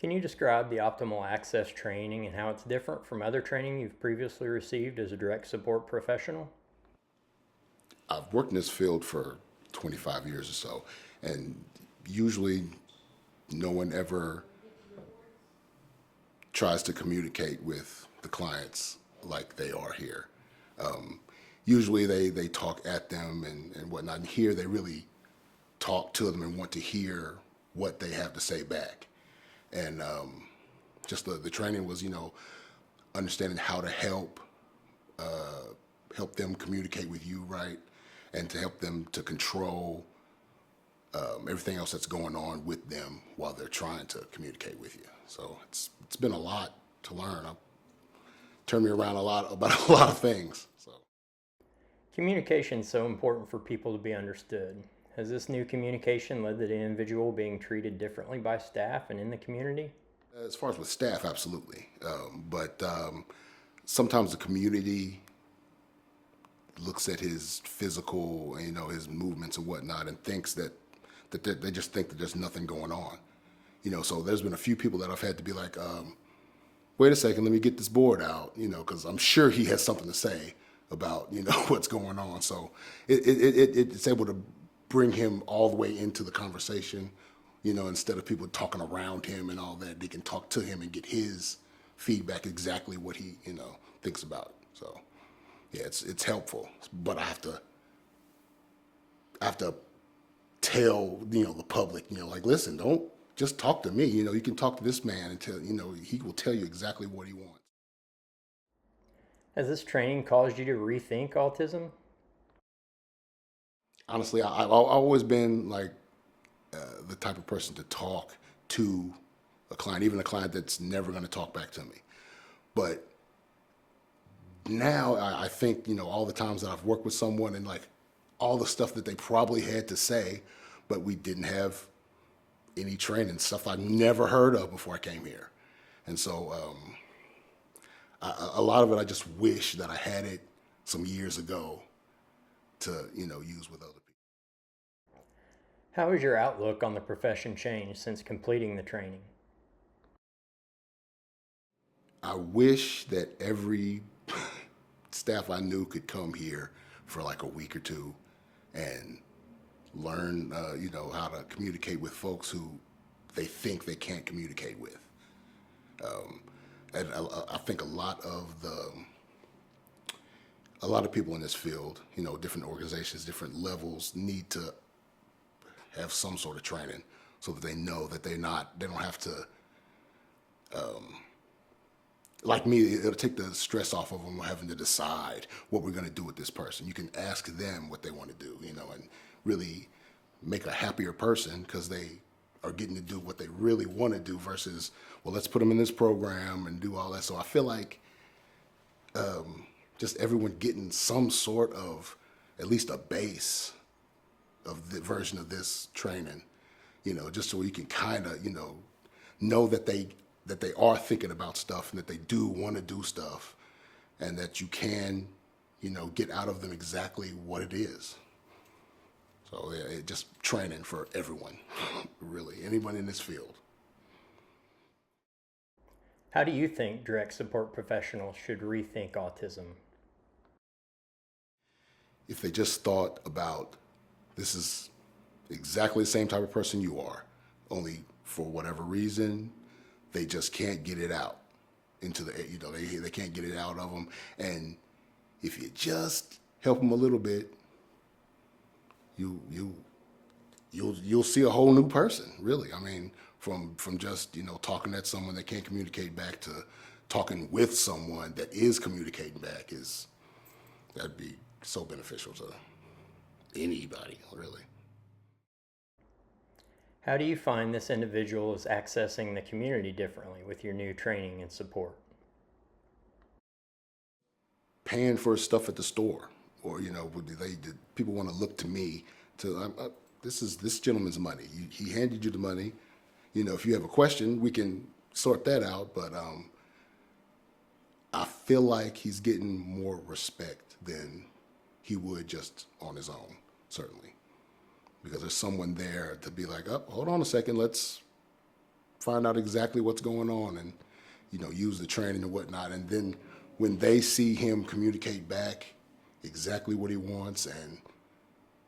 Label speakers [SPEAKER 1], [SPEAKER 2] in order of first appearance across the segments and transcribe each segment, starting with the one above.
[SPEAKER 1] Can you describe the optimal access training and how it's different from other training you've previously received as a direct support professional?
[SPEAKER 2] I've worked in this field for 25 years or so, and usually no one ever tries to communicate with the clients like they are here. Usually they talk at them and whatnot, and here they really talk to them and want to hear what they have to say back. And just the training was, understanding how to help them communicate with you, right, and to help them to control everything else that's going on with them while they're trying to communicate with you. So it's been a lot to learn. I've turned me around a lot about a lot of things. So
[SPEAKER 1] Communication is so important for people to be understood. Has this new communication led to the individual being treated differently by staff and in the community?
[SPEAKER 2] as far as with staff, absolutely. But sometimes the community looks at his physical, his movements and whatnot, and thinks that they just think that there's nothing going on. So there's been a few people that I've had to be like, wait a second, let me get this board out, because I'm sure he has something to say about, what's going on. So it's able to bring him all the way into the conversation, instead of people talking around him and all that. They can talk to him and get his feedback, exactly what he, thinks about it. So yeah, it's helpful, but I have to tell, the public, like, listen, don't just talk to me. You can talk to this man until, he will tell you exactly what he wants.
[SPEAKER 1] Has this training caused you to rethink autism?
[SPEAKER 2] Honestly, I've always been like the type of person to talk to a client, even a client that's never going to talk back to me. But now I think, all the times that I've worked with someone and like all the stuff that they probably had to say, but we didn't have any training, stuff I'd never heard of before I came here. And so a lot of it, I just wish that I had it some years ago to, use with other people.
[SPEAKER 1] How has your outlook on the profession changed since completing the training?
[SPEAKER 2] I wish that every staff I knew could come here for like a week or two and learn, how to communicate with folks who they think they can't communicate with. And I think a lot of people in this field, different organizations, different levels, need to have some sort of training so that they know that they don't have to, like me, it'll take the stress off of them having to decide what we're going to do with this person. You can ask them what they want to do, and really make a happier person because they are getting to do what they really want to do versus, well, let's put them in this program and do all that. So I feel like just everyone getting some sort of, at least a base of the version of this training, just so you can kind of, know that they are thinking about stuff and that they do want to do stuff and that you can, get out of them exactly what it is. So yeah, just training for everyone, really, anyone in this field.
[SPEAKER 1] How do you think direct support professionals should rethink autism?
[SPEAKER 2] If they just thought about, this is exactly the same type of person you are, only for whatever reason, they just can't get it out into the, they can't get it out of them. And if you just help them a little bit, you'll see a whole new person, really. I mean, from just, talking at someone that can't communicate back to talking with someone that is communicating back that'd be so beneficial to anybody, really.
[SPEAKER 1] How do you find this individual is accessing the community differently with your new training and support?
[SPEAKER 2] Paying for stuff at the store, or people want to look to me to, this gentleman's money. He handed you the money. If you have a question, we can sort that out. But I feel like he's getting more respect than he would just on his own, certainly, because there's someone there to be like, oh, hold on a second, let's find out exactly what's going on, and use the training and whatnot. And then when they see him communicate back exactly what he wants and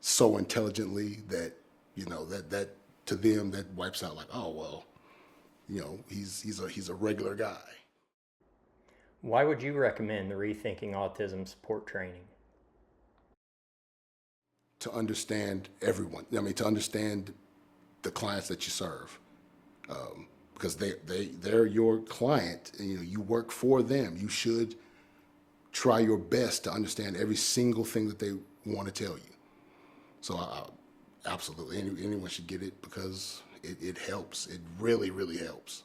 [SPEAKER 2] so intelligently that that to them that wipes out like, oh well, he's a regular guy.
[SPEAKER 1] Why would you recommend the Rethinking Autism Support Training?
[SPEAKER 2] To understand everyone. I mean, to understand the clients that you serve, because they're your client, and you work for them. You should try your best to understand every single thing that they want to tell you. So absolutely, anyone should get it because it helps. It really, really helps.